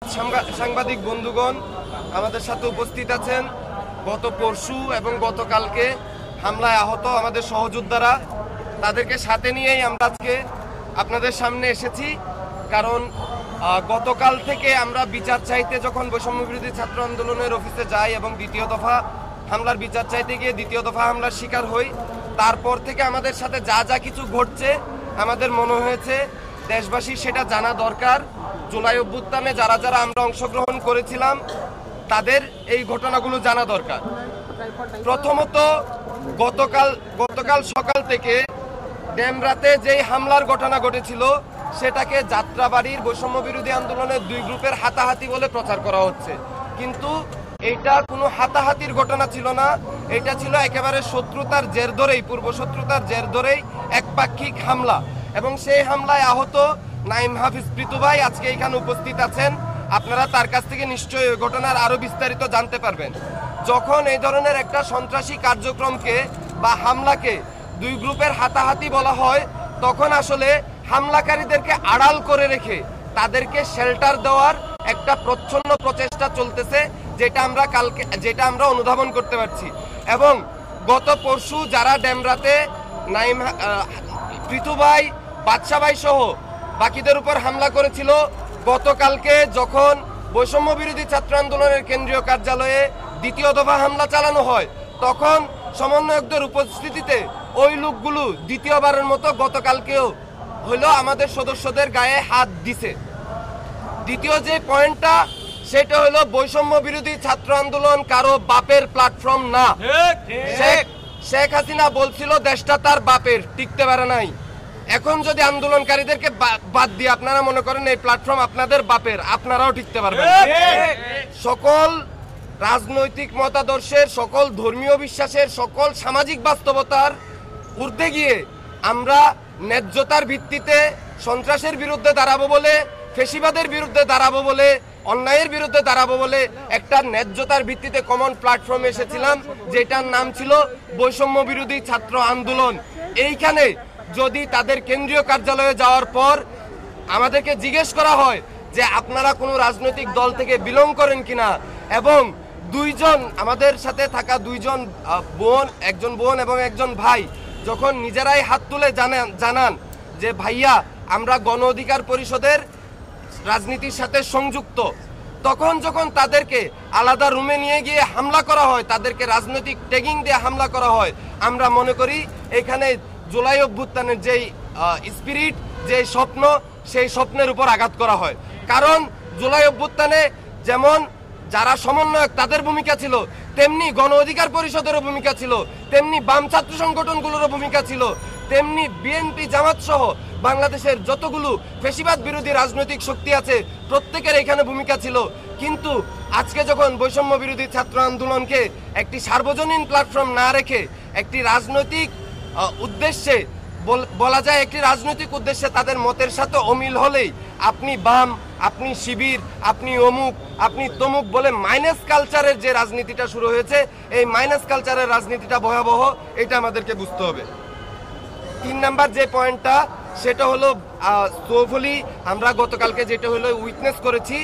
সাংবাদিক বন্ধুগণ আমাদের সাথে উপস্থিত আছেন। গত পরশু এবং গতকালকে হামলায় আহত আমাদের সহযোদ্ধারা, তাদেরকে সাথে নিয়েই আমরা আজকে আপনাদের সামনে এসেছি। কারণ গতকাল থেকে আমরা বিচার চাইতে যখন বৈষম্য বিরোধী ছাত্র আন্দোলনের অফিসে যাই এবং দ্বিতীয় দফা হামলার বিচার চাইতে গিয়ে দ্বিতীয় দফা হামলার শিকার হই, তারপর থেকে আমাদের সাথে যা যা কিছু ঘটছে আমাদের মনে হয়েছে দেশবাসীর সেটা জানা দরকার। জুলাই অভ্যুত্থানে যারা যারা আমরা অংশগ্রহণ করেছিলাম তাদের এই ঘটনাগুলো জানা দরকার। প্রথমত গতকাল সকাল থেকে ডেমরাতে যেই হামলার ঘটনা ঘটেছিল সেটাকে যাত্রাবাড়ির বৈষম্য বিরোধী আন্দোলনের দুই গ্রুপের হাতাহাতি বলে প্রচার করা হচ্ছে, কিন্তু এটা কোনো হাতাহাতির ঘটনা ছিল না। এটা ছিল একেবারে শত্রুতার জের ধরেই, পূর্ব শত্রুতার জের ধরেই একপাক্ষিক হামলা। এবং সেই হামলায় আহত নাইম হাফিজ প্রীতু ভাই আজকে এখানে উপস্থিত আছেন। আপনারা তার কাছ থেকে নিশ্চয়ই ওই ঘটনার আরো বিস্তারিত জানতে পারবেন। যখন এই ধরনের একটা সন্ত্রাসী কার্যক্রমকে বা হামলাকে দুই গ্রুপের হাতাহাতি বলা হয়, তখন আসলে হামলাকারীদেরকে আড়াল করে রেখে তাদেরকে শেল্টার দেওয়ার একটা প্রচ্ছন্ন প্রচেষ্টা চলতেছে, যেটা আমরা অনুধাবন করতে পারছি। এবং গত পরশু যারা ডেমরাতে নাইম প্রীতু ভাই, বাদশা ভাই সহ বাকিদের উপর হামলা করেছিল, গতকালকে যখন বৈষম্য বিরোধী ছাত্র আন্দোলনের কেন্দ্রীয় কার্যালয়ে দ্বিতীয় দফা হামলা চালানো হয়, তখন সমন্বয়কদের উপস্থিতিতে ওই লোকগুলো দ্বিতীয়বারের মতো গতকালকেও হলো আমাদের সদস্যদের গায়ে হাত দিছে। দ্বিতীয় যে পয়েন্টটা সেটা হলো বৈষম্য বিরোধী ছাত্র আন্দোলন কারো বাপের প্ল্যাটফর্ম না। শেখ হাসিনা বলছিল দেশটা তার বাপের, টিকতে পারে নাই। এখন যদি আন্দোলনকারীদেরকে বাদ দিয়ে আপনারা মনে করেন এই প্ল্যাটফর্ম আপনাদের বাপের, আপনারাও টিকতে পারবেন। সকল রাজনৈতিক মতাদর্শের, সকল ধর্মীয় বিশ্বাসের, সকল সামাজিক বাস্তবতার ঊর্ধ্বে গিয়ে আমরা ন্যায্যতার ভিত্তিতে সন্ত্রাসের বিরুদ্ধে দাঁড়াবো বলে, ফেসিবাদের বিরুদ্ধে দাঁড়াবো বলে, অন্যায়ের বিরুদ্ধে দাঁড়াবো বলে একটা ন্যায্যতার ভিত্তিতে কমন প্ল্যাটফর্মে এসেছিলাম, যেটার নাম ছিল বৈষম্য বিরোধী ছাত্র আন্দোলন। এইখানে যদি তাদের কেন্দ্রীয় কার্যালয়ে যাওয়ার পর আমাদেরকে জিজ্ঞেস করা হয় যে আপনারা কোনো রাজনৈতিক দল থেকে বিলং করেন কিনা, এবং দুইজন আমাদের সাথে থাকা দুইজন বোন, একজন বোন এবং একজন ভাই যখন নিজেরাই হাত তুলে জানান যে ভাইয়া আমরা গণ অধিকার পরিষদের রাজনীতির সাথে সংযুক্ত, তখন যখন তাদেরকে আলাদা রুমে নিয়ে গিয়ে হামলা করা হয়, তাদেরকে রাজনৈতিক ট্যাগিং দিয়ে হামলা করা হয়, আমরা মনে করি এখানে জুলাই অভ্যুত্থানের যেই স্পিরিট, যে স্বপ্ন, সেই স্বপ্নের উপর আঘাত করা হয়। কারণ জুলাই অভ্যুত্থানে যেমন যারা সমন্বয়ক তাদের ভূমিকা ছিল, তেমনি গণ অধিকার পরিষদেরও ভূমিকা ছিল, তেমনি বাম ছাত্র সংগঠনগুলোরও ভূমিকা ছিল, তেমনি বিএনপি, জামাত সহ বাংলাদেশের যতগুলো ফেসিবাদ বিরোধী রাজনৈতিক শক্তি আছে প্রত্যেকের এখানে ভূমিকা ছিল। কিন্তু আজকে যখন বৈষম্য বিরোধী ছাত্র আন্দোলনকে একটি সার্বজনীন প্ল্যাটফর্ম না রেখে একটি রাজনৈতিক উদ্দেশ্যে, বলা যায় একটি রাজনৈতিক উদ্দেশ্যে তাদের মতের সাথে অমিল হলেই আপনি বাম, আপনি শিবির, আপনি অমুক, আপনি তমুক বলে মাইনাস কালচারের যে রাজনীতিটা শুরু হয়েছে, এই মাইনাস কালচারের রাজনীতিটা ভয়াবহ, এটা আমাদেরকে বুঝতে হবে। 3 নাম্বার যে পয়েন্টটা সেটা হলো সোফলি আমরা গতকালকে যেটা হলো উইটনেস করেছি,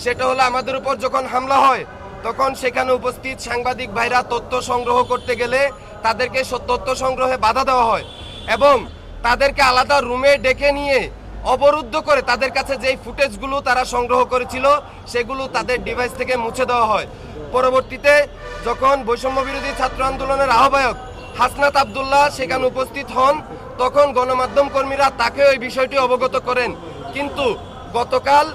সেটা হলো আমাদের উপর যখন হামলা হয় তখন সেখানে উপস্থিত সাংবাদিক ভাইরা তথ্য সংগ্রহ করতে গেলে তাদেরকে তথ্য সংগ্রহে বাধা দেওয়া হয় এবং তাদেরকে আলাদা রুমে ডেকে নিয়ে অবরুদ্ধ করে তাদের কাছে যেই ফুটেজগুলো তারা সংগ্রহ করেছিল সেগুলো তাদের ডিভাইস থেকে মুছে দেওয়া হয়। পরবর্তীতে যখন বৈষম্য বিরোধী ছাত্র আন্দোলনের আহ্বায়ক হাসনাত আবদুল্লাহ সেখানে উপস্থিত হন, তখন গণমাধ্যম কর্মীরা তাকে ওই বিষয়টি অবগত করেন। কিন্তু গতকাল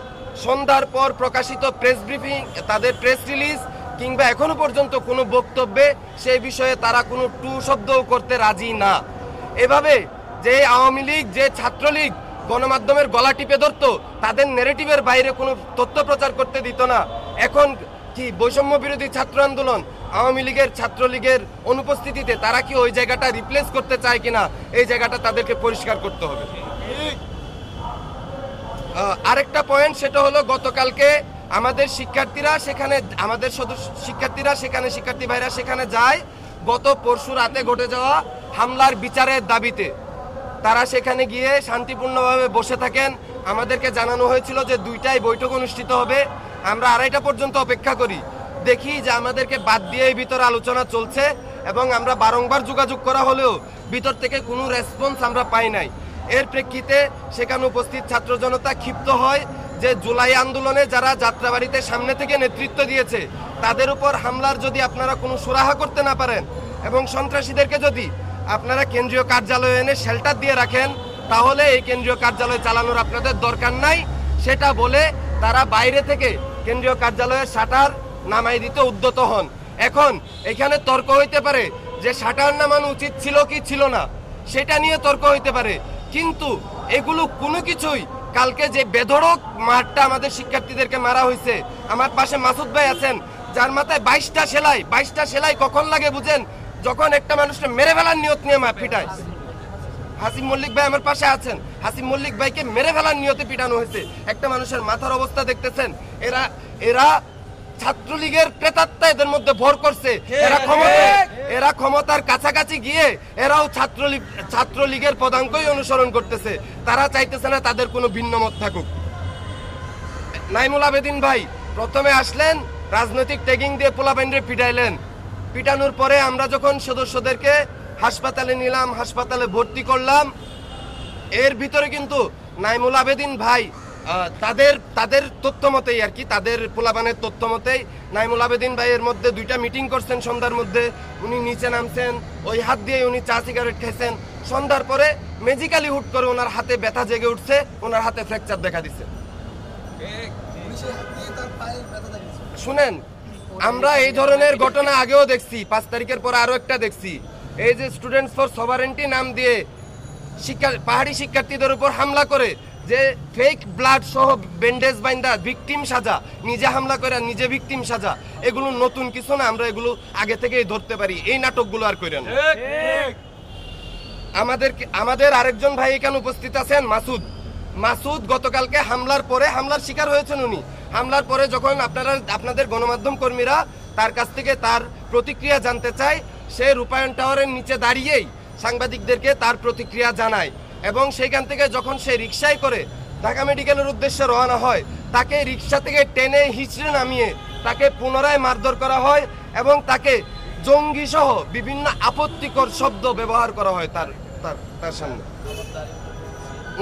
সন্ধ্যার পর প্রকাশিত প্রেস ব্রিফিং, তাদের প্রেস রিলিজ কিংবা এখনো পর্যন্ত কোনো বক্তব্যে সেই বিষয়ে তারা কোনো টু শব্দও করতে রাজি না। এভাবে যে আওয়ামী লীগ, যে ছাত্রলীগ গণমাধ্যমের গলা টিপে ধরতো, তাদের ন্যারেটিভের বাইরে কোনো তথ্য প্রচার করতে দিত না, এখন কি বৈষম্য বিরোধী ছাত্র আন্দোলন আওয়ামী লীগের, ছাত্রলীগের অনুপস্থিতিতে তারা কি ওই জায়গাটা রিপ্লেস করতে চায় কিনা, এই জায়গাটা তাদেরকে পরিষ্কার করতে হবে। আরেকটা পয়েন্ট সেটা হলো গতকালকে আমাদের শিক্ষার্থীরা সেখানে, আমাদের শিক্ষার্থীরা সেখানে, শিক্ষার্থী ভাইরা সেখানে যায় গত পরশু রাতে ঘটে যাওয়া হামলার বিচারের দাবিতে। তারা সেখানে গিয়ে শান্তিপূর্ণভাবে বসে থাকেন। আমাদেরকে জানানো হয়েছিল যে 2টায় বৈঠক অনুষ্ঠিত হবে। আমরা 2:30টা পর্যন্ত অপেক্ষা করি, দেখি যে আমাদেরকে বাদ দিয়ে এই ভিতরে আলোচনা চলছে এবং আমরা বারংবার যোগাযোগ করা হলেও ভিতর থেকে কোনো রেসপন্স আমরা পাই নাই। এর প্রেক্ষিতে সেখানে উপস্থিত ছাত্র জনতা ক্ষিপ্ত হয় যে জুলাই আন্দোলনে যারা যাত্রাবাড়িতে সামনে থেকে নেতৃত্ব দিয়েছে তাদের উপর হামলার যদি আপনারা কোনো সুরাহা করতে না পারেন এবং সন্ত্রাসীদেরকে যদি আপনারা কেন্দ্রীয় কার্যালয়ে এনে শেল্টার দিয়ে রাখেন তাহলে এই কেন্দ্রীয় কার্যালয় চালানোর আপনাদের দরকার নাই, সেটা বলে তারা বাইরে থেকে কেন্দ্রীয় কার্যালয়ের শাটার নামাই দিতে উদ্যত হন। এখন এখানে তর্ক হইতে পারে যে শাটার নামানো উচিত ছিল কি ছিল না, সেটা নিয়ে তর্ক হইতে পারে, কিন্তু এগুলো কোনো কিছুই কালকে যে বেধড়ক মারটা আমাদের শিক্ষার্থীদেরকে মারা হয়েছে, আমার পাশে মাসুদ ভাই আছেন যার মাথায় 22টা সেলাই কখন লাগে বুঝেন? যখন একটা মানুষকে মেরে ফেলার নিয়ত নিয়ে পিটায়। হাসিম মল্লিক ভাই আমার পাশে আছেন, হাসিম মল্লিক ভাইকে মেরে ফেলার নিয়তে পিটানো হয়েছে। একটা মানুষের মাথার অবস্থা দেখতেছেন। এরা ছাত্রলীগের প্রেতাত্মা এদের মধ্যে ভর করছে। এরা ক্ষমতার কাছাকাছি গিয়ে এরাও ছাত্রলীগের পদাঙ্কই অনুসরণ করতেছে। তারা চাইতেছে না তাদের কোনো ভিন্ন মত থাকুক। নাইমুল আবেদিন ভাই প্রথমে আসলেন, রাজনৈতিক ট্যাগিং দিয়ে পোলাপাইনরে পিটাইলেন। পিটানোর পরে আমরা যখন সদস্যদেরকে হাসপাতালে নিলাম, হাসপাতালে ভর্তি করলাম, এর ভিতরে কিন্তু নাইমুল আবেদিন ভাই তাদের তথ্য মতেই আর কি, তাদের পোলাপানের তথ্য মতেই নাইমুল আবেদিন ভাই এর মধ্যে 2টা মিটিং করছেন সন্ধ্যার মধ্যে। উনি নিচে নামছেন, ওই হাত দিয়ে উনি চা সিগারেট খেয়েছেন। সন্ধ্যার পরে ম্যাজিক্যালি হুট করে ওনার হাতে ব্যথা জেগে উঠছে, ওনার হাতে ফ্র্যাকচার দেখা দিচ্ছে। শুনেন, আমরা এই ধরনের ঘটনা আগেও দেখছি, 5 তারিখের পর আরো একটা দেখছি। এই যে স্টুডেন্টস ফর সভারেন্টি নাম দিয়ে পাহাড়ি শিক্ষার্থীদের উপর হামলা করে যে ফেক ব্লাড সহ ব্যান্ডেজ বাইন্দা ভিকটিম সাজা, নিজে হামলা করে নিজে ভিকটিম সাজা, এগুলো নতুন কিছু না, আমরা এগুলো আগে থেকেই ধরতে পারি। এই নাটকগুলো আর কইরেন। আমাদের আরেকজন ভাই এখানে উপস্থিত আছেন, মাসুদ গতকালকে হামলার পরে হামলার শিকার হয়েছেন। উনি হামলার পরে যখন আপনাদের গণমাধ্যম কর্মীরা তার কাছ থেকে তার প্রতিক্রিয়া জানতে চায়, সে রূপায়ণ টাওয়ারের নিচে দাঁড়িয়েই সাংবাদিকদেরকে তার প্রতিক্রিয়া জানায় এবং সেইখান থেকে যখন সে রিকশায় করে ঢাকা মেডিকেলের উদ্দেশ্যে রওনা হয়, তাকে রিকশা থেকে টেনে হিঁচড়ে নামিয়ে তাকে পুনরায় মারধর করা হয় এবং তাকে জঙ্গি সহ বিভিন্ন আপত্তিকর শব্দ ব্যবহার করা হয় তার সামনে।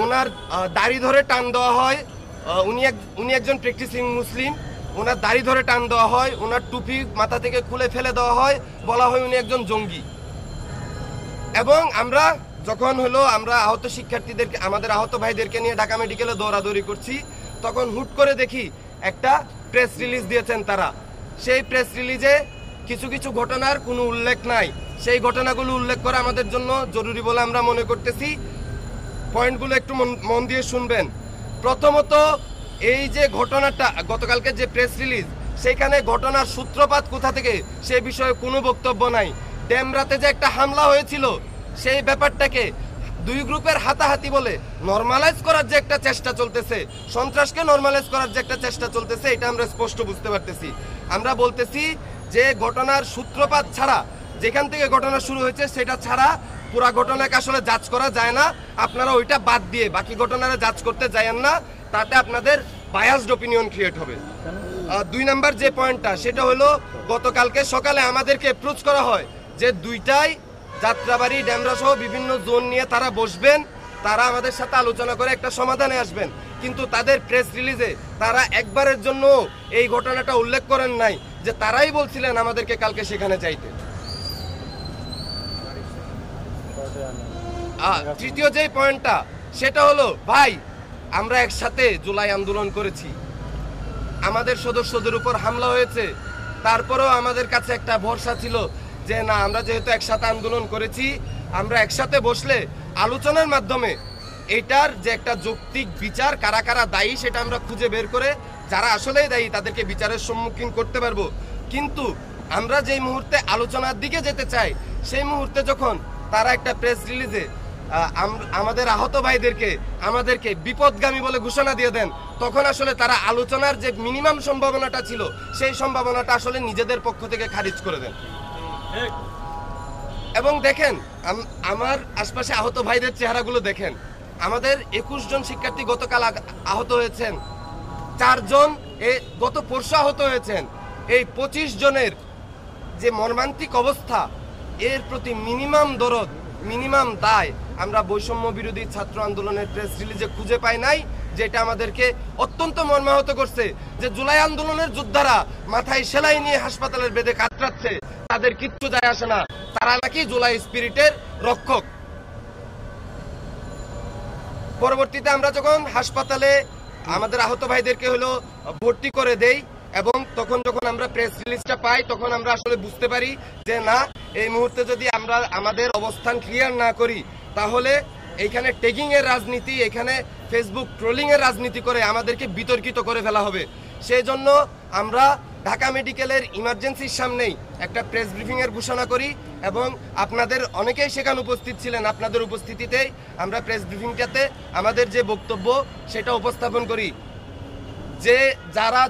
ওনার দাড়ি ধরে টান দেওয়া হয়। উনি একজন প্র্যাকটিসিং মুসলিম, ওনার দাড়ি ধরে টান দেওয়া হয়, ওনার টুপি মাথা থেকে খুলে ফেলে দেওয়া হয়, বলা হয় উনি একজন জঙ্গি। এবং আমরা আহত শিক্ষার্থীদেরকে, আমাদের আহত ভাইদেরকে নিয়ে ঢাকা মেডিকেলে দৌড়াদৌড়ি করছি, তখন হুট করে দেখি একটা প্রেস রিলিজ দিয়েছেন তারা। সেই প্রেস রিলিজে কিছু কিছু ঘটনার কোনো উল্লেখ নাই। সেই ঘটনাগুলো উল্লেখ করা আমাদের জন্য জরুরি বলে আমরা মনে করতেছি। পয়েন্টগুলো একটু মন দিয়ে শুনবেন। প্রথমত, এই যে ঘটনাটা গতকালকে যে প্রেস রিলিজ, সেখানে ঘটনার সূত্রপাত কোথা থেকে সে বিষয়ে কোনো বক্তব্য নাই। ডেমরাতে যে একটা হামলা হয়েছিল সেই ব্যাপারটাকে 2 গ্রুপের হাতাহাতি বলে নরমালাইজ করার যে একটা চেষ্টা চলতেছে, সন্ত্রাসকে নরমালাইজ করার যে একটা চেষ্টা চলতেছে, এটা আমরা স্পষ্ট বুঝতে পারতেছি। আমরা বলতেছি যে ঘটনার সূত্রপাত ছাড়া, যেখান থেকে ঘটনা শুরু হয়েছে সেটা ছাড়া পুরা ঘটনাকে আসলে জাজ করা যায় না। আপনারা ওইটা বাদ দিয়ে বাকি ঘটনাটা জাজ করতে যায়েন না, তাতে আপনাদের বায়াসড অপিনিয়ন ক্রিয়েট হবে। 2 নাম্বার যে পয়েন্টটা, সেটা হলো গতকালকে সকালে আমাদেরকে অ্যাপ্রোচ করা হয় যে 2টায় যাত্রাবাড়ি, ডেমরা সহ বিভিন্ন জোন নিয়ে তারা বসবেন, তারা আমাদের সাথে আলোচনা করে একটা সমাধানে আসবেন। কিন্তু তাদের প্রেস রিলিজে তারা একবারের জন্য এই ঘটনাটা উল্লেখ করেন নাই যে তারাই বলছিলেন আমাদেরকে কালকে সেখানে যাইতে। তৃতীয় যে পয়েন্টটা, সেটা হলো ভাই, আমরা একসাথে জুলাই আন্দোলন করেছি, আমাদের সদস্যদের উপর হামলা হয়েছে, তারপরেও আমাদের কাছে একটা ভরসা ছিল যে না, আমরা যেহেতু একসাথে আন্দোলন করেছি, আমরা একসাথে বসলে আলোচনার মাধ্যমে এটার যে একটা যৌক্তিক বিচার, কারা কারা দায়ী সেটা আমরা খুঁজে বের করে যারা আসলেই দায়ী তাদেরকে বিচারের সম্মুখীন করতে পারবো। কিন্তু আমরা যেই মুহূর্তে আলোচনার দিকে যেতে চাই, সেই মুহূর্তে যখন তারা একটা প্রেস রিলিজে আমাদের আহত ভাইদেরকে আমাদেরকে বিপদগামী বলে ঘোষণা দিয়ে দেন, তখন আসলে তারা আলোচনার যে মিনিমাম সম্ভাবনাটা ছিল সেই সম্ভাবনাটা আসলে নিজেদের পক্ষ থেকে খারিজ করে দেন। এবং দেখেন, আমার আশপাশে আহত ভাইদের চেহারাগুলো দেখেন। আমাদের 21 জন শিক্ষার্থী গতকাল আহত হয়েছেন, 4 জন গত পরশু আহত হয়েছেন, এই 25 জনের যে মর্মান্তিক অবস্থা, এর প্রতি মিনিমাম দরদ, মিনিমাম দায় আমরা বৈষম্য বিরোধী ছাত্র আন্দোলনের প্রেস রিলিজে খুঁজে পাই নাই, যেটা আমাদেরকে অত্যন্ত মর্মাহত করছে। যে জুলাই আন্দোলনের যোদ্ধারা মাথায় সেলাই নিয়ে হাসপাতালের বেদে কাতরাচ্ছে, তাদের কিচ্ছু যায় আসে না, তারা নাকি জুলাই স্পিরিটের রক্ষক। পরবর্তীতে আমরা যখন হাসপাতালে আমাদের আহত ভাইদেরকে হলো ভর্তি করে দেই, এবং তখন যখন আমরা প্রেস রিলিজটা পাই, তখন আমরা আসলে বুঝতে পারি যে না, এই মুহূর্তে যদি আমরা আমাদের অবস্থান ক্লিয়ার না করি, তাহলে এইখানে ট্যাগিং এর রাজনীতি, এখানে ফেসবুক ট্রোলিং এর রাজনীতি করে আমাদেরকে বিতর্কিত করে ফেলা হবে। সেই জন্য আমরা ঢাকা মেডিকেলের ইমার্জেন্সির সামনেই একটা প্রেস ব্রিফিং এর ঘোষণা করি, এবং আপনাদের অনেকেই সেখানে উপস্থিত ছিলেন। আপনাদের উপস্থিতিতেই আমরা প্রেস ব্রিফিংটাতে আমাদের যে বক্তব্য সেটা উপস্থাপন করি, যে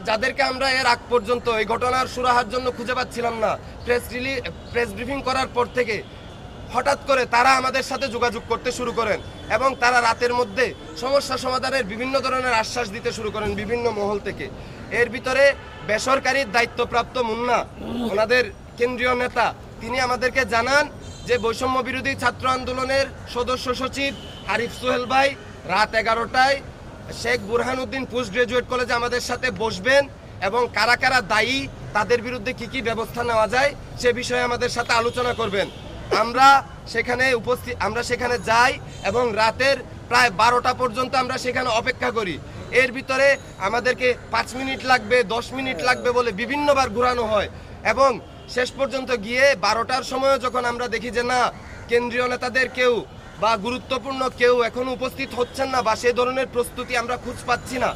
যাদেরকে আমরা এর আগ পর্যন্ত এই ঘটনার সুরাহার জন্য খুঁজে পাচ্ছিলাম না, প্রেস ব্রিফিং করার পর থেকে হঠাৎ করে তারা আমাদের সাথে যোগাযোগ করতে শুরু করেন, এবং তারা রাতের মধ্যে সমস্যা সমাধানের বিভিন্ন ধরনের আশ্বাস দিতে শুরু করেন বিভিন্ন মহল থেকে। এর ভিতরে বেসরকারি দায়িত্বপ্রাপ্ত মুন্না, ওনাদের কেন্দ্রীয় নেতা, তিনি আমাদেরকে জানান যে বৈষম্য বিরোধী ছাত্র আন্দোলনের সদস্য সচিব আরিফ সোহেল ভাই রাত 11টায় শেখ বুরহানুদ্দিন পোস্ট গ্রাজুয়েট কলেজে আমাদের সাথে বসবেন, এবং কারা কারা দায়ী, তাদের বিরুদ্ধে কি কি ব্যবস্থা নেওয়া যায় সে বিষয়ে আমাদের সাথে আলোচনা করবেন। আমরা সেখানে যাই, এবং রাতের প্রায় 12টা পর্যন্ত আমরা সেখানে অপেক্ষা করি। এর ভিতরে আমাদেরকে 5 মিনিট লাগবে, 10 মিনিট লাগবে বলে বিভিন্নবার ঘোরানো হয়, এবং শেষ পর্যন্ত গিয়ে 12টার সময় যখন আমরা দেখি যে না, কেন্দ্রীয় নেতাদের কেউ বা গুরুত্বপূর্ণ কেউ এখন উপস্থিত হচ্ছেন না, বা সেই ধরনের প্রস্তুতি আমরা খুঁজ পাচ্ছি না,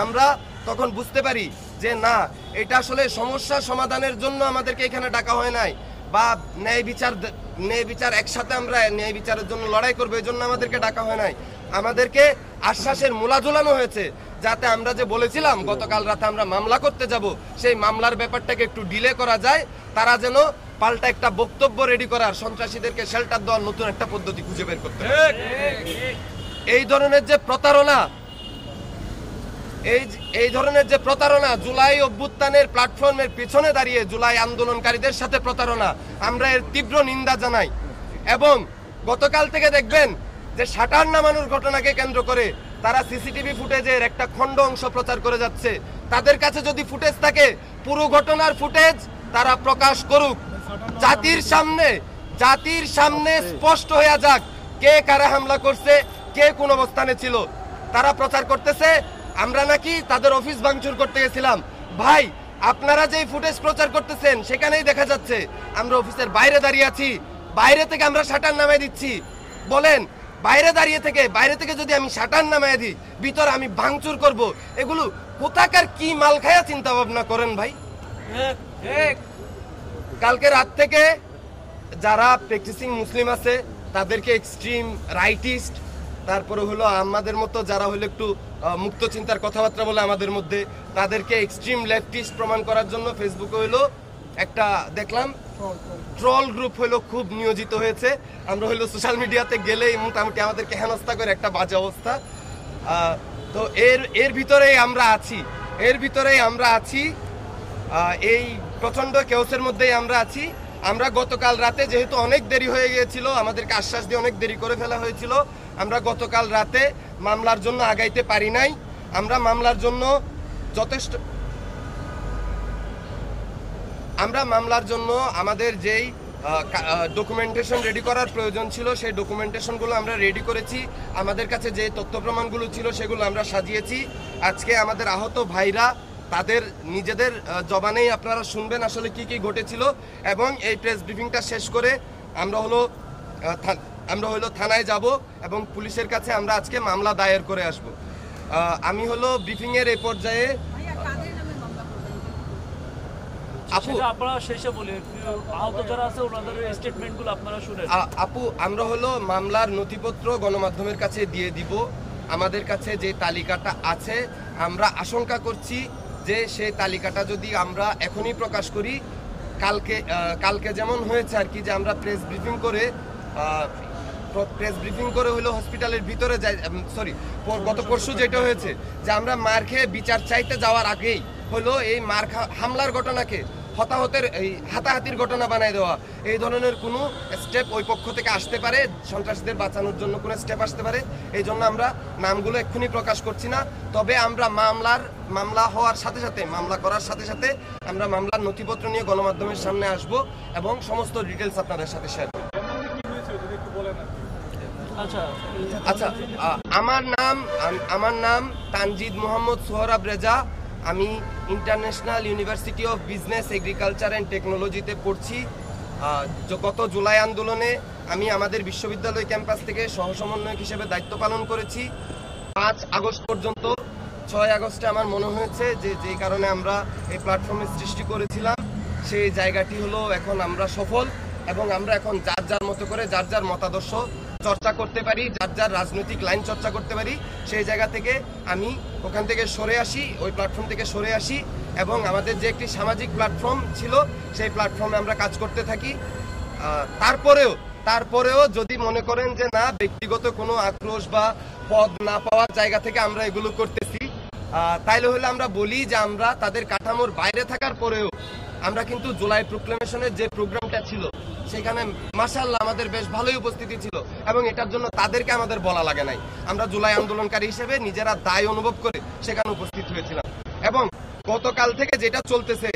আমরা তখন বুঝতে পারি যে না, এটা আসলে সমস্যা সমাধানের জন্য আমাদেরকে এখানে ডাকা হয় নাই, বা ন্যায় বিচার একসাথে আমরা ন্যায় বিচারের জন্য লড়াই করবো এই জন্য আমাদেরকে ডাকা হয় নাই। আমাদেরকে আশ্বাসের মূলা ঝোলানো হয়েছে, যাতে আমরা যে বলেছিলাম গতকাল রাতে আমরা মামলা করতে যাব, সেই মামলার ব্যাপারটাকে একটু ডিলে করা যায়, তারা যেন পাল্টা একটা বক্তব্য রেডি করার, সন্ত্রাসীদেরকে শেল্টার দেওয়ার নতুন একটা পদ্ধতি খুঁজে বের করতে। এই ধরনের যে প্রতারণা জুলাই অভ্যুত্থানের প্ল্যাটফর্মের পিছনে দাঁড়িয়ে জুলাই আন্দোলনকারীদের সাথে প্রতারণা, আমরা এর তীব্র নিন্দা জানাই। এবং গতকাল থেকে দেখবেন যে শাটার নামানোর ঘটনাকে কেন্দ্র করে তারা সিসিটিভি ফুটেজের একটা খণ্ড অংশ প্রচার করে যাচ্ছে। তাদের কাছে যদি ফুটেজ থাকে, পুরো ঘটনার ফুটেজ তারা প্রকাশ করুক, জাতির সামনে স্পষ্ট হয়ে যাক কে কারা হামলা করছে, কে কোন অবস্থানে ছিল। তারা প্রচার করতেছে আমরা নাকি তাদের অফিস ভাঙচুর করতে গেছিলাম। ভাই, আপনারা যে ফুটেজ প্রচার করতেছেন সেখানেই দেখা যাচ্ছে আমরা অফিসের বাইরে দাঁড়িয়ে আছি, বাইরে থেকে আমরা শাটার নামাই দিচ্ছি। বলেন, বাইরে থেকে যদি আমি শাটার নামাই দিই, ভিতরে আমি ভাঙচুর করব, এগুলো কোথাকার কি মাল খায়া চিন্তা ভাবনা করেন ভাই? কালকে রাত থেকে যারা প্র্যাকটিসিং মুসলিম আছে তাদেরকে এক্সট্রিম রাইটিস্ট, তারপরে হলো আমাদের মতো যারা হলো একটু মুক্ত চিন্তার কথাবার্তা বলে আমাদের মধ্যে, তাদেরকে এক্সট্রিম লেফটিস্ট প্রমাণ করার জন্য ফেসবুকে হলো একটা দেখলাম ট্রল গ্রুপ হলো খুব নিয়োজিত হয়েছে। আমরা হলো সোশ্যাল মিডিয়াতে গেলেই মোটামুটি আমাদেরকে হেনস্থা করে একটা বাজে অবস্থা। তো এর ভিতরেই আমরা আছি, এই প্রচন্ড কেওসের মধ্যেই আমরা আছি। আমরা গতকাল রাতে যেহেতু অনেক দেরি হয়ে গিয়েছিল, আমাদেরকে আশ্বাস দিয়ে অনেক দেরি করে ফেলা হয়েছিল, আমরা গতকাল রাতে মামলার জন্য আগাইতে পারি নাই। আমরা মামলার জন্য আমাদের যেই ডকুমেন্টেশন রেডি করার প্রয়োজন ছিল সেই ডকুমেন্টেশনগুলো আমরা রেডি করেছি। আমাদের কাছে যে তথ্য প্রমাণগুলো ছিল সেগুলো আমরা সাজিয়েছি। আজকে আমাদের আহত ভাইরা তাদের নিজেদের জবানেই আপনারা শুনবেন আসলে কি কি ঘটেছিল, এবং এই প্রেস ব্রিফিংটা শেষ করে আমরা হলো থানায় যাব এবং পুলিশের কাছে আমরা আজকে মামলা দায়ের করে আসব। আমি হলো ব্রিফিং এর এই পর্যায়ে আপু আমরা হলো মামলার নথিপত্র গণমাধ্যমের কাছে দিয়ে দিব। আমাদের কাছে যে তালিকাটা আছে আমরা আশঙ্কা করছি যে সেই তালিকাটা যদি আমরা এখনই প্রকাশ করি, কালকে যেমন হয়েছে আর কি, যে আমরা প্রেস ব্রিফিং করে হলো হসপিটালের ভিতরে যাই, গত পরশু যেটা হয়েছে যে আমরা মার খেয়ে বিচার চাইতে যাওয়ার আগেই হলো এই হামলার ঘটনাকে হতাহতের এই হাতাহাতির ঘটনা বানাই দেওয়া, এই ধরনের কোনো স্টেপ ওই পক্ষ থেকে আসতে পারে, সন্ত্রাসীদের বাঁচানোর জন্য কোনো স্টেপ আসতে পারে। এই জন্য আমরা নামগুলো এক্ষুনি প্রকাশ করছি না। তবে আমরা মামলা হওয়ার সাথে সাথে, মামলা করার সাথে সাথে আমরা মামলার নথিপত্র নিয়ে গণমাধ্যমের সামনে আসব এবং সমস্ত ডিটেলস আপনাদের সাথে শেয়ার করব। আচ্ছা, আমার নাম তানজিদ মোহাম্মদ সোহরাব রেজা। আমি international university of business, agriculture and টেকনোলজিতে পড়ছি। গত জুলাই আন্দোলনে আমি আমাদের বিশ্ববিদ্যালয় ক্যাম্পাস থেকে সহসমন্বয়ক হিসেবে দায়িত্ব পালন করেছি 5 আগস্ট পর্যন্ত। 6 আগস্টে আমার মনে হয়েছে যে কারণে আমরা এই প্ল্যাটফর্মের সৃষ্টি করেছিলাম, সেই জায়গাটি হলো এখন আমরা সফল এবং আমরা এখন যার যার মতো করে যার যার মতাদর্শ চর্চা করতে পারি, যার যার রাজনৈতিক লাইন চর্চা করতে পারি। সেই জায়গা থেকে আমি ওখান থেকে সরে আসি, ওই প্ল্যাটফর্ম থেকে সরে আসি এবং আমাদের যে একটি সামাজিক প্ল্যাটফর্ম ছিল সেই প্ল্যাটফর্মে আমরা কাজ করতে থাকি। তারপরেও যদি মনে করেন যে না, ব্যক্তিগত কোনো আক্রোশ বা পদ না পাওয়ার জায়গা থেকে আমরা এগুলো করতেছি, তাইলে হলে আমরা বলি যে আমরা তাদের কাঠামোর বাইরে থাকার পরেও আমরা কিন্তু জুলাই প্রোক্লেমেশনের যে প্রোগ্রামটা ছিল সেখানে মাশাআল্লাহ আমাদের বেশ ভালোই উপস্থিতি ছিল এবং এটার জন্য তাদেরকে আমাদের বলা লাগে নাই। আমরা জুলাই আন্দোলনকারী হিসেবে নিজেরা দায় অনুভব করে সেখানে উপস্থিত হয়েছিলাম। এবং গতকাল থেকে যেটা চলতেছে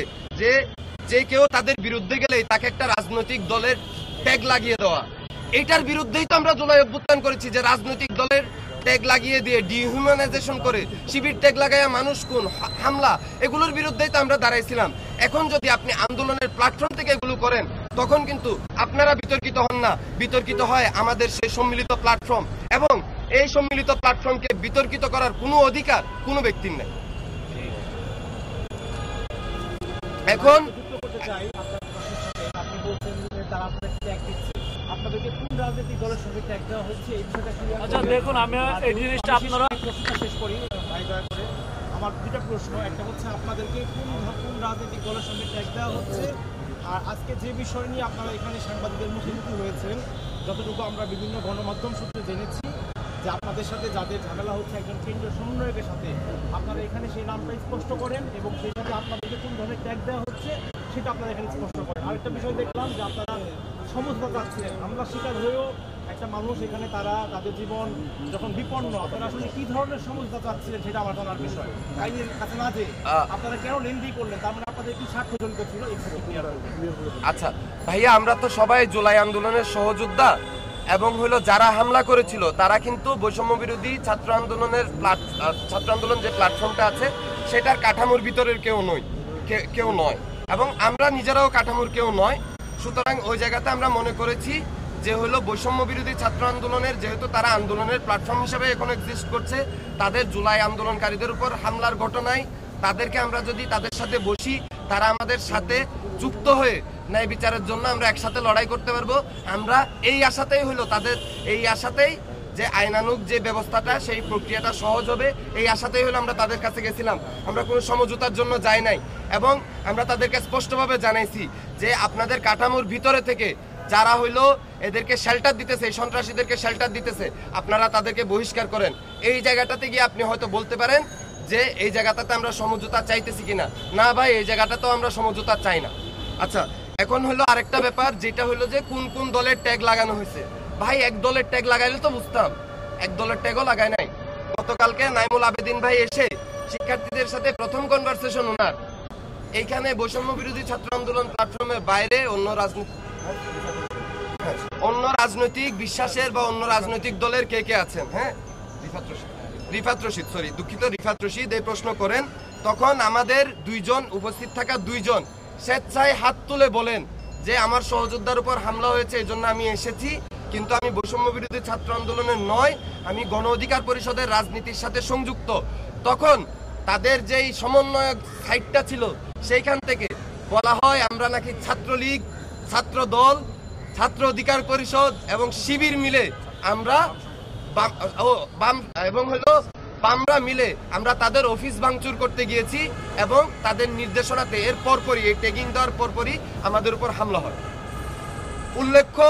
যে কেউ তাদের বিরুদ্ধে গেলেই তাকে একটা রাজনৈতিক দলের ট্যাগ লাগিয়ে দেওয়া, এইটার বিরুদ্ধেই তো আমরা জুলাই অভ্যুত্থান করেছি। যে রাজনৈতিক দলের ট্যাগ লাগিয়ে দিয়ে ডিহিউম্যানাইজেশন করে শিবির ট্যাগ লাগাইয়া মানুষ খুন, হামলা, এগুলোর বিরুদ্ধেই তো আমরা দাঁড়াইছিলাম। এখন যদি আপনি আন্দোলনের প্ল্যাটফর্ম থেকে এগুলো করেন তখন কিন্তু আপনারা বিতর্কিত হন না, বিতর্কিত হয় আমাদের সেই সম্মিলিত প্ল্যাটফর্ম। এবং এই সম্মিলিত প্ল্যাটফর্মকে বিতর্কিত করার কোনো অধিকার কোনো ব্যক্তির নেই। এখন দেখুন, আমি এই জিনিসটা আপনারা শেষ করি ভাই, দয়া করে আমার দুটা প্রশ্ন। একটা হচ্ছে আপনাদেরকে কোন রাজনৈতিক দলের সঙ্গে ট্যাগ দেওয়া হচ্ছে, আর আজকে যে বিষয় নিয়ে আপনারা এখানে সাংবাদিকদের মুখোমুখি হয়েছেন, যতটুকু আমরা বিভিন্ন গণমাধ্যম সূত্রে জেনেছি যে আপনাদের সাথে যাদের ঝামেলা হচ্ছে একজন কেন্দ্রীয় সমন্বয়কের সাথে, আপনারা এখানে সেই নামটা স্পষ্ট করেন এবং সেই সাথে আপনাদেরকে কোন ধরনের ট্যাগ দেওয়া হচ্ছে সেটা আপনারা এখানে স্পষ্ট করেন। আরেকটা বিষয় দেখলাম যে আপনারা সমঝোতা চাচ্ছিলেন, আমরা শিকার হয়েও একটা মানুষ এখানে তাদের জীবন যখন বিপন্ন, আপনারা আসলে কি ধরনের সমঝোতা চাচ্ছিলেন সেটা আমার জানার বিষয়। আইনের কাছে না যে আপনারা কেন লেনদি করলেন, তার মানে আপনাদের কি স্বার্থ জড়িত ছিল? আচ্ছা ভাইয়া, আমরা তো সবাই জুলাই আন্দোলনের সহযোদ্ধা এবং হলো যারা হামলা করেছিল তারা কিন্তু বৈষম্য বিরোধী ছাত্র আন্দোলন যে প্ল্যাটফর্মটা আছে সেটার কাঠামোর ভিতরের কেউ নয় এবং আমরা নিজেরাও কাঠামোর কেউ নয়। সুতরাং ওই জায়গাতে আমরা মনে করেছি যে হলো বৈষম্য বিরোধী ছাত্র আন্দোলনের, যেহেতু তারা আন্দোলনের প্ল্যাটফর্ম হিসেবে এখন এক্সিস্ট করছে, তাদের জুলাই আন্দোলনকারীদের উপর হামলার ঘটনায় তাদেরকে আমরা যদি তাদের সাথে বসি, তারা আমাদের সাথে যুক্ত হয়ে ন্যায় বিচারের জন্য আমরা একসাথে লড়াই করতে পারবো। আমরা এই আশাতেই হলো এই আশাতেই যে আইনানুগ যে ব্যবস্থাটা সেই প্রক্রিয়াটা সহজ হবে, এই আশাতেই হলো আমরা তাদের কাছে গেছিলাম। আমরা কোনো সমঝোতার জন্য যাই নাই এবং আমরা তাদেরকে স্পষ্টভাবে জানাইছি যে আপনাদের কাঠামোর ভিতরে থেকে যারা হইলো এদেরকে শেল্টার দিতেছে, এই সন্ত্রাসীদেরকে শেল্টার দিতেছে, আপনারা তাদেরকে বহিষ্কার করেন। এই জায়গাটাতে গিয়ে আপনি হয়তো বলতে পারেন যে এই জায়গাটাতে আমরা সমঝোতা চাইতেছি কিনা। না ভাই, এই জায়গাটাতেও আমরা সমঝোতা চাই না। আচ্ছা, এখন হলো আরেকটা ব্যাপার, যেটা হলো যে কোন দলের ট্যাগ লাগানো হয়েছে। ভাই, এক দলের ট্যাগ লাগাইলে তো বুঝতাম, এক দলের ট্যাগও লাগায় নাই। গতকালকে নাইমুল আবেদিন ভাই এসে শিক্ষার্থীদের সাথে প্রথম কনভারসেশন ওনার এইখানে বৈষম্য বিরোধী ছাত্র আন্দোলন প্ল্যাটফর্মের বাইরে অন্য রাজনৈতিক বিশ্বাসের বা অন্য রাজনৈতিক দলের কে আছেন, হ্যাঁ, রিফাত রশিদ এই প্রশ্ন করেন। তখন আমাদের উপস্থিত থাকা দুইজন স্বেচ্ছায় হাত তুলে বলেন যে আমার সহযোদ্ধার উপর হামলা হয়েছে, এই জন্য আমি এসেছি, কিন্তু আমি বৈষম্য বিরোধী ছাত্র আন্দোলনের নয়, আমি গণ অধিকার পরিষদের রাজনীতির সাথে সংযুক্ত। তখন তাদের যেই সমন্বয়ক সাইটটা ছিল সেইখান থেকে বলা হয় আমরা নাকি ছাত্রলীগ, ছাত্র দল, ছাত্র অধিকার পরিষদ এবং শিবির মিলে আমরা বামরা মিলে আমরা তাদের অফিস ভাঙচুর করতে গিয়েছি এবং তাদের নির্দেশনাতে এর পরপরই, এই ট্যাগিং দেওয়ার পরপরই আমাদের উপর হামলা হয়। উল্লেখ্য,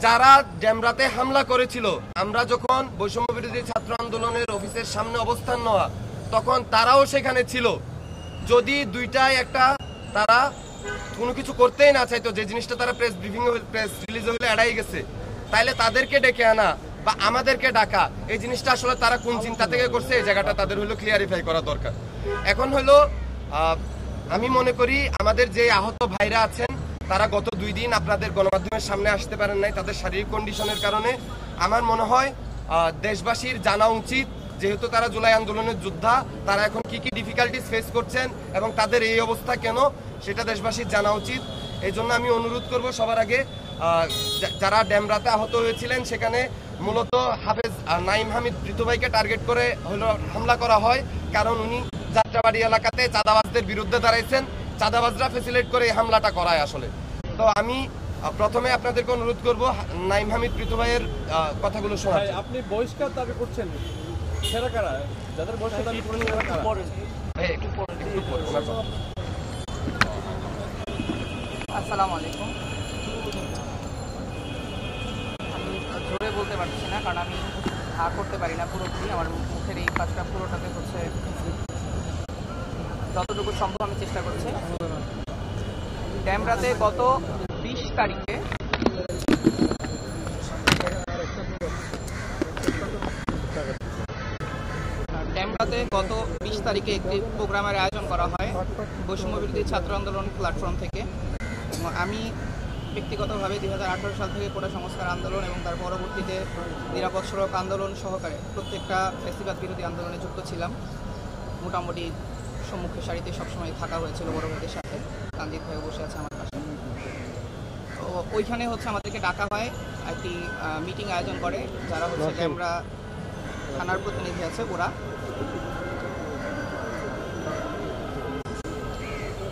যারা ডেমরাতে হামলা করেছিল, আমরা যখন বৈষম্য বিরোধী ছাত্র আন্দোলনের অফিসের সামনে অবস্থান নেওয়া, তখন তারাও সেখানে ছিল। যদি দুইটাই একটা তারা কোনো কিছু করতেই না চাইতো, যে জিনিসটা তারা প্রেস ব্রিফিং প্রেস রিলিজ হলে এড়াই গেছে, তাইলে তাদেরকে ডেকে আনা বা আমাদেরকে ডাকা, এই জিনিসটা আসলে তারা কোন চিন্তা থেকে করছে এই জায়গাটা তাদের হলো ক্লিয়ারিফাই করা দরকার। এখন হলো আমি মনে করি আমাদের যে আহত ভাইরা আছেন তারা গত 2 দিন আপনাদের গণমাধ্যমের সামনে আসতে পারেন নাই তাদের শারীরিক কন্ডিশনের কারণে। আমার মনে হয় দেশবাসীর জানা উচিত, যেহেতু তারা জুলাই আন্দোলনের যোদ্ধা, তারা এখন কি কি ডিফিকাল্টিস ফেস করছেন এবং তাদের এই অবস্থা কেন সেটা দেশবাসীর জানা উচিত। এই জন্য আমি অনুরোধ করব সবার আগে যারা ড্যামরাতে আহত হয়েছিলেন সেখানে মূলত হাফেজ নাইম হামিদ পৃথু ভাইকে টার্গেট করে হলো হামলা করা হয়, কারণ উনি যাত্রাবাড়ি এলাকাতে চাঁদাবাজদের বিরুদ্ধে দাঁড়াইছেন, চাঁদাবাজরা ফেসিলিটেট করে এই হামলাটা করায় আসলে। তো আমি প্রথমে আপনাদেরকে অনুরোধ করব নাইম হামিদ পৃথু ভাইয়ের কথাগুলো শোনার। আপনি বহিষ্কার দাবি করছেন, সেরা কারা যাদের বহিষ্কার দাবি করছেন সেরা কারা? আসসালামু আলাইকুম। আমি জোরে বলতে পারছি না, কারণ আমি করতে পারি না পুরোপুরি। আমার মুখের এই কাজটা পুরোটাতে হচ্ছে, যতটুকু সম্ভব আমি চেষ্টা করছি। ড্যামরাতে গত 20 তারিখে একটি প্রোগ্রামের আয়োজন করা হয় বৈষম্য বিরোধী ছাত্র আন্দোলন প্ল্যাটফর্ম থেকে। আমি ব্যক্তিগতভাবে 2018 সাল থেকে কোটা সংস্কার আন্দোলন এবং তার পরবর্তীতে নিরাপদ সড়ক আন্দোলন সহকারে প্রত্যেকটা ফ্যাসিবাদ বিরোধী আন্দোলনে যুক্ত ছিলাম। মোটামুটি সম্মুখের সারিতে সবসময় থাকা হয়েছিল বড় ভাইদের সাথে। কাঞ্জিত ভাই বসে আছে আমার পাশে। তো ওইখানে হচ্ছে আমাদেরকে ডাকা হয়, একটি মিটিং আয়োজন করে যারা হচ্ছে আমরা থানার প্রতিনিধি আছে ওরা,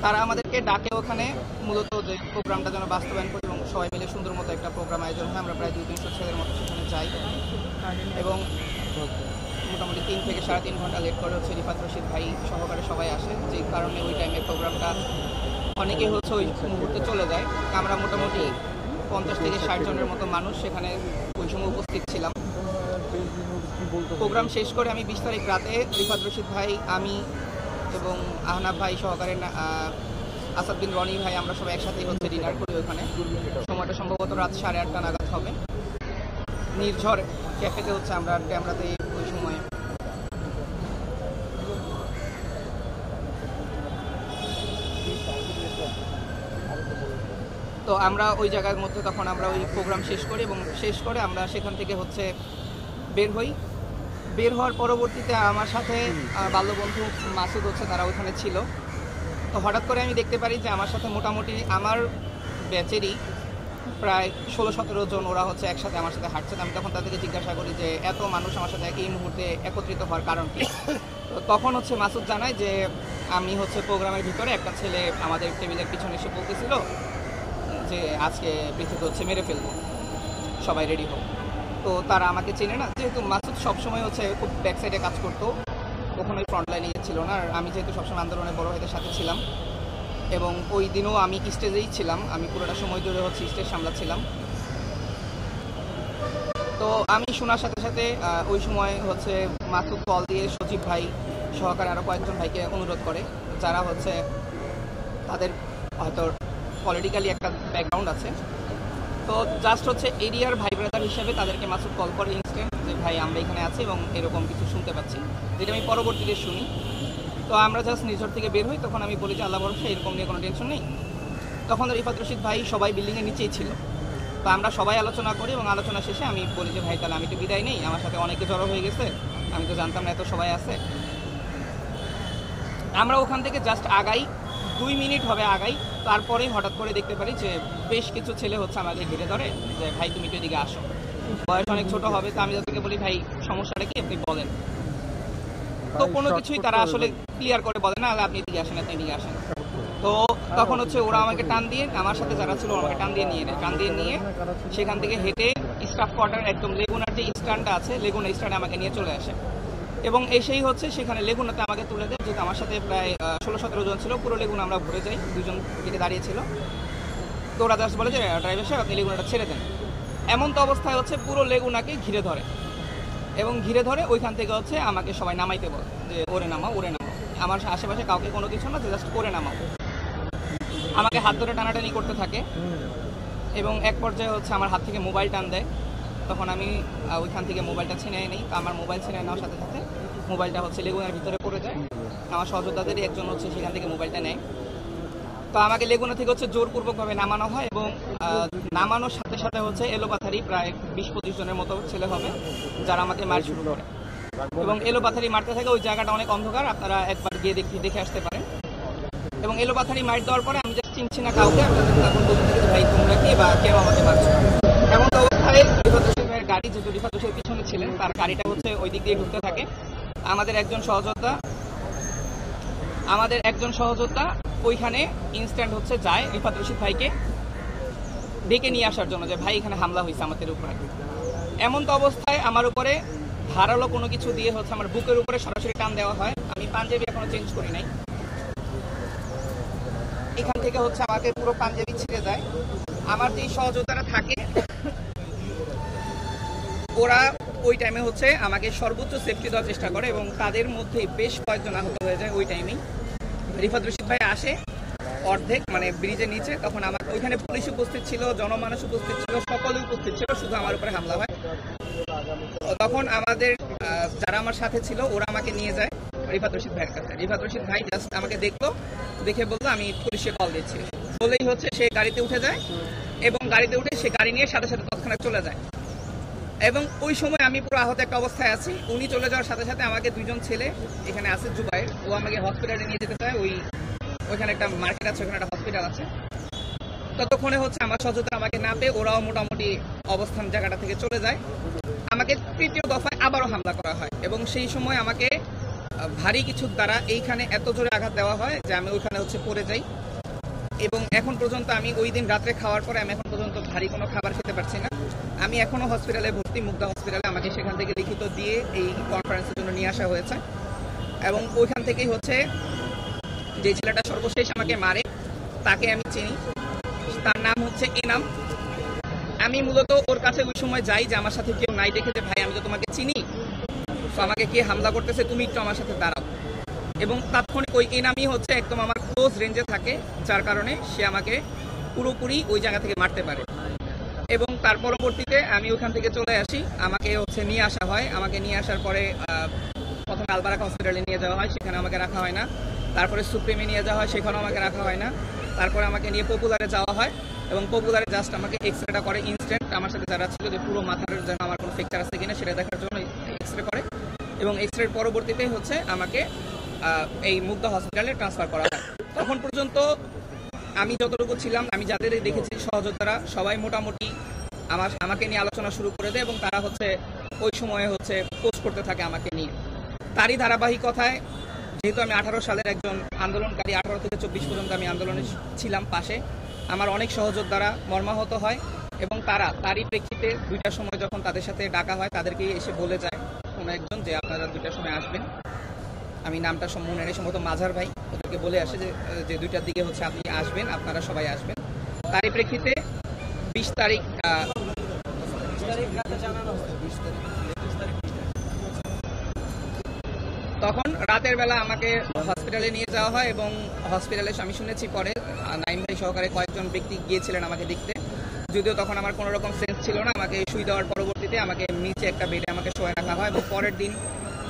তারা আমাদেরকে ডাকে ওখানে মূলত যে প্রোগ্রামটা যেন বাস্তবায়ন করি এবং সবাই মিলে সুন্দর মতো একটা প্রোগ্রাম আয়োজন হয়। আমরা প্রায় 200-300 ছেলের মতো সেখানে যাই এবং মোটামুটি 3 থেকে 3.5 ঘন্টা লেট করে হচ্ছে রিফাত রশিদ ভাই সহকারে সবাই আসে, যে কারণে ওই টাইমের প্রোগ্রামটা অনেকে হচ্ছে ওই মুহূর্তে চলে যায়। আমরা মোটামুটি 50 থেকে 60 জনের মতো মানুষ সেখানে ওই সময় উপস্থিত ছিলাম। প্রোগ্রাম শেষ করে আমি 20 তারিখ রাতে রিফাত রশিদ ভাই, আমি এবং আহনাব ভাই সহকারে আসাদ বিন রনি ভাই, আমরা সবাই একসাথেই হচ্ছে ডিনার করি ওখানে। সময়টা সম্ভবত রাত 8:30 নাগাদ হবে। নির্ঝর ক্যাফেতে হচ্ছে আমরা ড্যামরাতে ওই সময় তো আমরা ওই জায়গার মধ্যে তখন আমরা ওই প্রোগ্রাম শেষ করি এবং শেষ করে আমরা সেখান থেকে হচ্ছে বের হই। বের হওয়ার পরবর্তীতে আমার সাথে বাল্যবন্ধু মাসুদ হচ্ছে তারা ওখানে ছিল। তো হঠাৎ করে আমি দেখতে পারি যে আমার সাথে মোটামুটি আমার ব্যাচেরই প্রায় 16-17 জন ওরা হচ্ছে একসাথে আমার সাথে হাঁটছে। আমি তখন তাদেরকে জিজ্ঞাসা করি যে এত মানুষ আমার সাথে এই মুহূর্তে একত্রিত হওয়ার কারণ কি। তো তখন হচ্ছে মাসুদ জানায় যে আমি হচ্ছে প্রোগ্রামের ভিতরে একটা ছেলে আমাদের টেবিলের পিছনে এসে বলতেছিল যে আজকে পৃথিবী হচ্ছে মেরে ফেলবো, সবাই রেডি হোক। তো তারা আমাকে চেনে না, যেহেতু মাসুদ সবসময় হচ্ছে খুব ব্যাক সাইডে কাজ করতো, কখনোই ফ্রন্ট লাইনে ছিল না। আর আমি যেহেতু সবসময় আন্দোলনের বড় ভাইদের সাথে ছিলাম এবং ওই দিনও আমি স্টেজেই ছিলাম, আমি পুরোটা সময় ধরে হচ্ছে স্টেজ সামলাচ্ছিলাম। তো আমি শোনার সাথে সাথে ওই সময় হচ্ছে মাসুদ কল দিয়ে সজীব ভাই সহকারে আরও কয়েকজন ভাইকে অনুরোধ করে, যারা হচ্ছে তাদের হয়তো পলিটিক্যালি একটা ব্যাকগ্রাউন্ড আছে। তো জাস্ট হচ্ছে এরিয়ার ভাই ব্রাদার হিসেবে তাদেরকে মাসুদ কল করে ইনস্ট্যান্ট যে ভাই আমরা এখানে আছি এবং এরকম কিছু শুনতে পাচ্ছি, যেটা আমি পরবর্তীতে শুনি। তো আমরা জাস্ট নির্ঝর থেকে বের হই। তখন আমি বলি যে আল্লাহ ভরসা, এরকম নিয়ে কোনো টেনশন নেই। তখন রিফাত রশিদ ভাই সবাই বিল্ডিংয়ের নিচেই ছিল। তো আমরা সবাই আলোচনা করি এবং আলোচনা শেষে আমি বলি যে ভাই তাহলে আমি তো বিদায় নেই, আমার সাথে অনেকে জড়ো হয়ে গেছে, আমি তো জানতাম না এত সবাই আছে। আমরা ওখান থেকে জাস্ট আগাই, 2 মিনিট হবে আগাই, তারপরেই হঠাৎ করে দেখতে পারি যে বেশ কিছু ছেলে হচ্ছে আমাকে ঘিরে ধরে যে ভাই তুমি তো এদিকে আসো। বয়স অনেক ছোট হবে, তো আমি তাদেরকে বলি ভাই সমস্যাটা কি আপনি বলেন। তো কোনো কিছুই তারা আসলে ক্লিয়ার করে বলে না, আপনি এদিকে আসেন, আপনি এদিকে আসেন। তো তখন হচ্ছে ওরা আমাকে টান দিয়ে, আমার সাথে যারা ছিল আমাকে টান দিয়ে নিয়ে সেখান থেকে হেঁটে স্টাফ কোয়ার্টার একদম লেগুনার যে স্ট্যান্ডটা আছে, লেগুনা স্ট্যান্ডে আমাকে নিয়ে চলে আসে এবং এসেই হচ্ছে সেখানে লেগুনাতে আমাকে তুলে দেয়। যেহেতু আমার সাথে প্রায় 16-17 জন ছিল, পুরো লেগুনা আমরা ভরে যাই, 2 জন দিকে দাঁড়িয়েছিল। তো ওরা জাস্ট বলে যে ড্রাইভার সাহেব আপনি লেগুনাটা ছেড়ে দেন। এমন তো অবস্থায় হচ্ছে পুরো লেগুনাকে ঘিরে ধরে এবং ঘিরে ধরে ওইখান থেকে হচ্ছে আমাকে সবাই নামাইতে বলে যে ওরে নামাও। আমার আশেপাশে কাউকে কোনো কিছু না, জাস্ট করে নামাও। আমাকে হাত ধরে টানাটানি করতে থাকে এবং এক পর্যায়ে হচ্ছে আমার হাত থেকে মোবাইল টান দেয়। তখন আমি ওইখান থেকে মোবাইলটা ছিনিয়ে নিই। তো আমার মোবাইল ছিনিয়ে নেওয়ার সাথে সাথে মোবাইলটা হচ্ছে লেগুনার ভিতরে পড়ে যায়। আমার সহযোদ্ধাদেরই একজন হচ্ছে সেখান থেকে মোবাইলটা নেয়। তো আমাকে লেগুনা থেকে হচ্ছে জোরপূর্বকভাবে নামানো হয় এবং নামানোর সাথে সাথে হচ্ছে এলোপাথারি প্রায় 20-25 জনের মতো ছেলে হবে যারা আমাকে মার শুরু করে এবং এলোপাথারি মারতে থাকে। ওই জায়গাটা অনেক অন্ধকার, আপনারা একবার গিয়ে দেখে আসতে পারেন। এবং এলোপাথারি মার দেওয়ার পরে আমি জাস্ট চিনছি না কাউকে, আমি তখন বলতে থাকি ভাই তোমরা কি বা কেউ আমাকে মারছো। এমন অবস্থায় রিফাত হোসেন ভাইয়ের গাড়ি, যেহেতু রিফাত হোসেন পিছনে ছিলেন, তার গাড়িটা হচ্ছে ওই দিক দিয়ে ঢুকতে থাকে। আমাদের একজন সহযোদ্ধা ওইখানে ইনস্ট্যান্ট হচ্ছে যায় রিফাত রশিদ ভাইকে ডেকে নিয়ে আসার জন্য, যে ভাই এখানে হামলা হয়েছে আমাদের উপরে। এমন তো অবস্থায় আমার উপরে ধারালো কোনো কিছু দিয়ে হচ্ছে আমার বুকের উপরে সরাসরি টান দেওয়া হয়। আমি পাঞ্জাবি এখনো চেঞ্জ করি নাই, এখান থেকে হচ্ছে আমাকে পুরো পাঞ্জাবি ছিঁড়ে যায়। আমার যেই সহযোদ্ধারা থাকে ওরা ওই টাইমে হচ্ছে আমাকে সর্বোচ্চ সেফটি দেওয়ার চেষ্টা করে এবং তাদের মধ্যে বেশ কয়েকজন আহত হয়ে যায় ওই টাইমেই। রিফাত রশিদ ভাই আসে অর্ধেক মানে ব্রিজের নিচে, তখন আমার ওইখানে পুলিশ উপস্থিত ছিল, জনমানুষ উপস্থিত ছিল, সকলে উপস্থিত ছিল, শুধু আমার উপরে হামলা হয়। তখন আমাদের যারা আমার সাথে ছিল ওরা আমাকে নিয়ে যায় রিফাত রশিদ ভাইয়ের কাছে। রিফাত রশিদ ভাই জাস্ট আমাকে দেখে বললো আমি পুলিশে কল দিচ্ছি, বলেই হচ্ছে সে গাড়িতে উঠে যায় এবং গাড়িতে উঠে সে গাড়ি নিয়ে সাথে সাথে তৎক্ষণাৎ চলে যায়। এবং ওই সময় আমি পুরো আহত একটা অবস্থায় আছি। উনি চলে যাওয়ার সাথে সাথে আমাকে দুইজন ছেলে এখানে আছে, জুবাইর, ও আমাকে হসপিটালে নিয়ে যেতে চায়। ওইখানে একটা মার্কেট আছে, ওখানে একটা হসপিটাল আছে। ততক্ষণে হচ্ছে আমার সহযোদ্ধা আমাকে না পেয়ে ওরাও মোটামুটি অবস্থান জায়গাটা থেকে চলে যায়। আমাকে তৃতীয় দফায় আবারও হামলা করা হয় এবং সেই সময় আমাকে ভারী কিছু দ্বারা এইখানে এত জোরে আঘাত দেওয়া হয় যে আমি ওইখানে হচ্ছে পড়ে যাই। এবং এখন পর্যন্ত আমি ওই দিন রাত্রে খাওয়ার পরে আমি এখন পর্যন্ত ভারী কোনো খাবার খেতে পারছি না। আমি এখনো হসপিটালে ভর্তি, মুগদা হসপিটালে। আমাকে সেখান থেকে লিখিত দিয়ে এই কনফারেন্সের জন্য নিয়ে আসা হয়েছে এবং ওইখান থেকেই হচ্ছে যে ছেলেটা সর্বশেষ আমাকে মারে তাকে আমি চিনি, তার নাম হচ্ছে এনাম। আমি মূলত ওর কাছে ওই সময় যাই যে আমার সাথে কেউ নাই দেখে, যে ভাই আমি তো তোমাকে চিনি, তো আমাকে কে হামলা করতেছে, তুমি একটু আমার সাথে দাঁড়াও। এবং তাৎক্ষণিক ওই এনামই হচ্ছে একদম আমার ক্লোজ রেঞ্জে থাকে, যার কারণে সে আমাকে পুরোপুরি ওই জায়গা থেকে মারতে পারে। এবং তার পরবর্তীতে আমি ওখান থেকে চলে আসি, আমাকে হচ্ছে নিয়ে আসা হয়। আমাকে নিয়ে আসার পরে প্রথমে আলবারাকা হসপিটালে নিয়ে যাওয়া হয়, সেখানে আমাকে রাখা হয় না। তারপরে সুপ্রিমে নিয়ে যাওয়া হয়, সেখানেও আমাকে রাখা হয় না। তারপরে আমাকে নিয়ে পপুলারে যাওয়া হয় এবং পপুলারে জাস্ট আমাকে এক্সরেটা করে ইনস্ট্যান্ট। আমার সাথে যারা ছিল যে পুরো মাথার যেন আমার কোনো ফ্র্যাকচার আছে কিনা সেটা দেখার জন্য এক্সরে করে এবং এক্সরের পরবর্তীতে হচ্ছে আমাকে এই মুগদা হসপিটালে ট্রান্সফার করা হয়। তখন পর্যন্ত আমি যতটুকু ছিলাম, আমি যাদের দেখেছি সহযোদ্ধারা সবাই মোটামুটি আমাকে নিয়ে আলোচনা শুরু করে দেয় এবং তারা হচ্ছে ওই সময়ে হচ্ছে পোস্ট করতে থাকে আমাকে নিয়ে। তারই ধারাবাহিকতায় যেহেতু আমি 18 সালের একজন আন্দোলনকারী, 18 থেকে 24 পর্যন্ত আমি আন্দোলনে ছিলাম পাশে, আমার অনেক সহযোদ্ধারা মর্মাহত হয় এবং তারই প্রেক্ষিতে 2টার সময় যখন তাদের সাথে ডাকা হয় তাদেরকে এসে বলে যায় কোনো একজন যে আপনারা 2টার সময় আসবেন। আমি নামটা মনে নেই, সম্ভবত মাঝার ভাই, ওদেরকে বলে আসে যে 2টার দিকে হচ্ছে আপনি আসবেন, আপনারা সবাই আসবেন। তারই প্রেক্ষিতে 20 তারিখ তখন রাতের বেলা আমাকে হসপিটালে নিয়ে যাওয়া হয় এবং হসপিটালে আমি শুনেছি পরে নাইম ভাই সহকারে কয়েকজন ব্যক্তি গিয়েছিলেন আমাকে দেখতে, যদিও তখন আমার কোনো রকম সেন্স ছিল না। আমাকে শুই দেওয়ার পরবর্তীতে আমাকে নিচে একটা বেডে আমাকে শোয়ে রাখা হয় এবং পরের দিন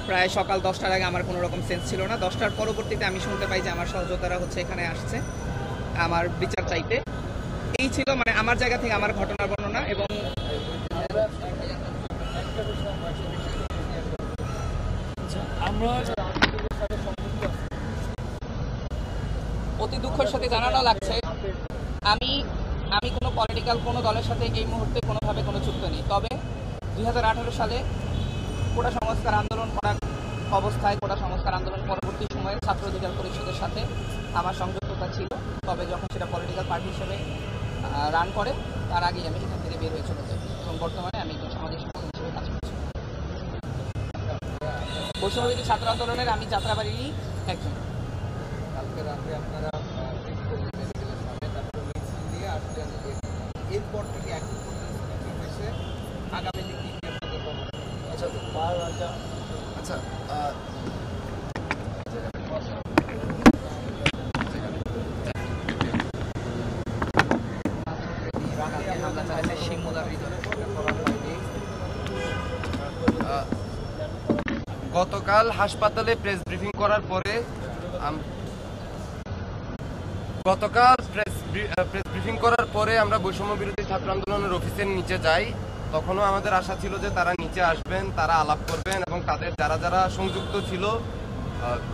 প্রায় সকাল 10টার আগে আমার কোনো রকম সেন্স ছিল না। 10টার পরবর্তীতে আমি শুনতে পাই যে আমার সহযোদ্ধারা হচ্ছে এখানে আসছে আমার বিচার চাইতে। এই ছিল মানে আমার জায়গা থেকে আমার ঘটনার বর্ণনা। এবং আমরা অতি দুঃখের সাথে জানানো লাগছে আমি কোনো পলিটিক্যাল কোনো দলের সাথে এই মুহূর্তে কোনোভাবে কোনো যুক্ত নেই। তবে 2018 সালে কোটা সংস্কার আন্দোলন করার অবস্থায়, কোটা সংস্কার আন্দোলন পরবর্তী সময়ে ছাত্র অধিকার পরিষদের সাথে আমার সংযুক্ততা ছিল। তবে যখন সেটা পলিটিক্যাল পার্টি হিসেবে রান করে তার আগেই আমি সেখান থেকে বের হয়ে চলে যাই এবং বর্তমানে আমি একজন সামাজিক সংগঠন হিসেবে কাজ করছি। বৈষম্যবিরোধী ছাত্র আন্দোলনের আমি যাত্রাবাড়িরই একজন। কালকে রাতে আপনারা এরপর থেকে এখন পর্যন্ত এসে আগামী দিন কি আপনাদের আচ্ছা গতকাল হাসপাতালে প্রেস ব্রিফিং করার পরে আমরা বৈষম্য বিরোধী ছাত্র আন্দোলনের অফিসের নিচে যাই। তখনও আমাদের আশা ছিল যে তারা নিচে আসবেন, তারা আলাপ করবেন এবং তাদের যারা যারা সংযুক্ত ছিল,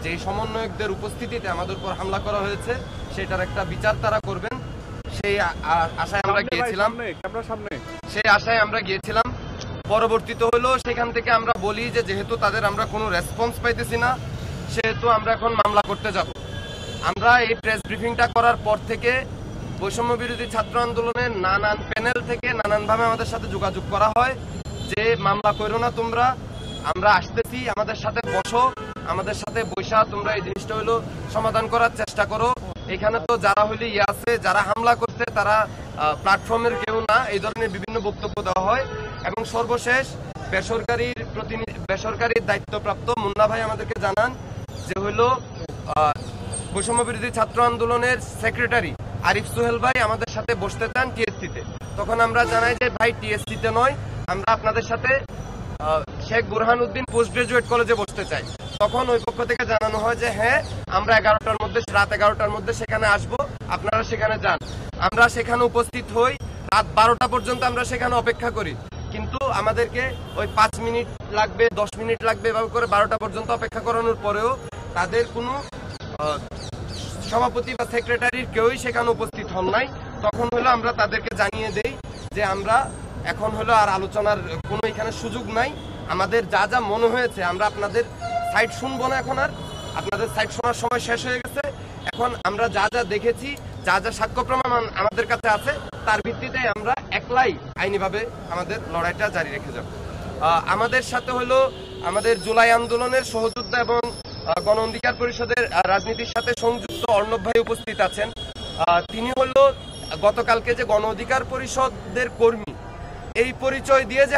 যে সমন্বয়কদের উপস্থিতিতে আমাদের উপর হামলা করা হয়েছে সেটার একটা বিচার তারা করবেন, সেই আশায় আমরা গিয়েছিলাম। পরবর্তীতে হলো সেখান থেকে আমরা বলি যে যেহেতু তাদের আমরা কোনো রেসপন্স পাইতেছি না, সেহেতু আমরা এখন মামলা করতে যাব। আমরা এই প্রেস ব্রিফিংটা করার পর থেকে বৈষম্য বিরোধী ছাত্র আন্দোলনের নানান প্যানেল থেকে নানানভাবে আমাদের সাথে যোগাযোগ করা হয় যে মামলা করো না তোমরা, আমরা আসতেছি, আমাদের সাথে বসো, আমাদের সাথে বৈশা তোমরা এই জিনিসটা হলো সমাধান করার চেষ্টা করো। এখানে তো যারা হইলে আছে, যারা হামলা করছে তারা প্ল্যাটফর্মের কেউ না, এই ধরনের বিভিন্ন বক্তব্য দেওয়া হয়। এবং সর্বশেষ বেসরকারি দায়িত্বপ্রাপ্ত মুন্না ভাই আমাদেরকে জানান যে হইলো বৈষম্য বিরোধী ছাত্র আন্দোলনের সেক্রেটারি আরিফ সোহেল ভাই আমাদের সাথে বসতে চান টিএসসিতে। তখন আমরা জানাই যে ভাই টিএসসিতে নয়, আমরা আপনাদের সাথে শেখ বুরহানুদ্দিন পোস্ট গ্রাজুয়েট কলেজে বসতে চাই। তখন ওই পক্ষ থেকে জানানো হয় যে হ্যাঁ, আমরা রাত 11টার মধ্যে সেখানে আসব, আপনারা সেখানে যান। আমরা সেখানে উপস্থিত হই, রাত 12টা পর্যন্ত আমরা সেখানে অপেক্ষা করি, কিন্তু আমাদেরকে ওই 5 মিনিট লাগবে, 10 মিনিট লাগবে এভাবে করে 12টা পর্যন্ত অপেক্ষা করানোর পরেও তাদের কোনো সভাপতি বা সেক্রেটারির কেউই সেখানে উপস্থিত হন নাই। তখন হলো আমরা তাদেরকে জানিয়ে দেই যে আমরা এখন হলো আর আলোচনার কোনো এখানে সুযোগ নাই, আমাদের যা যা মনে হয়েছে আমরা আপনাদের সাইড শুনবো না, এখন আর আপনাদের সাইড শোনার সময় শেষ হয়ে গেছে। এখন আমরা যা যা দেখেছি, যা যা সাক্ষ্য প্রমাণ আমাদের কাছে আছে, তার ভিত্তিতে আমরা একলাই আইনিভাবে আমাদের লড়াইটা জারি রেখে যাব। আমাদের সাথে হলো আমাদের জুলাই আন্দোলনের সহযোদ্ধা এবং গণ অধিকার পরিষদের রাজনীতির সাথে সংযুক্ত অর্ণব ভাই উপস্থিত আছেন। তিনি হলো গতকালকে যে গণ অধিকার পরিষদের কর্মী, এই পরিচয় দিয়ে যে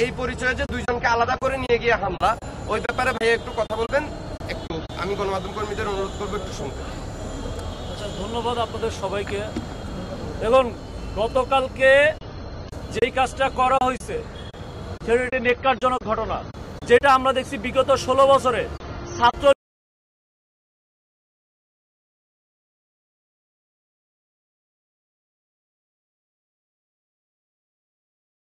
এই পরিচয়ে যে দুইজনকে আলাদা করে নিয়ে গিয়ে হামলা, ওই ব্যাপারে ভাই একটু কথা বলবেন। একটু আমি গণমাধ্যম কর্মীদের অনুরোধ করবো একটু শুনতে। আচ্ছা, ধন্যবাদ আপনাদের সবাইকে। দেখুন, গতকালকে যেই কাজটা করা হয়েছে সেটা একটি ন্যাক্কারজনক ঘটনা, যেটা আমরা দেখছি বিগত 16 বছরে ছাত্র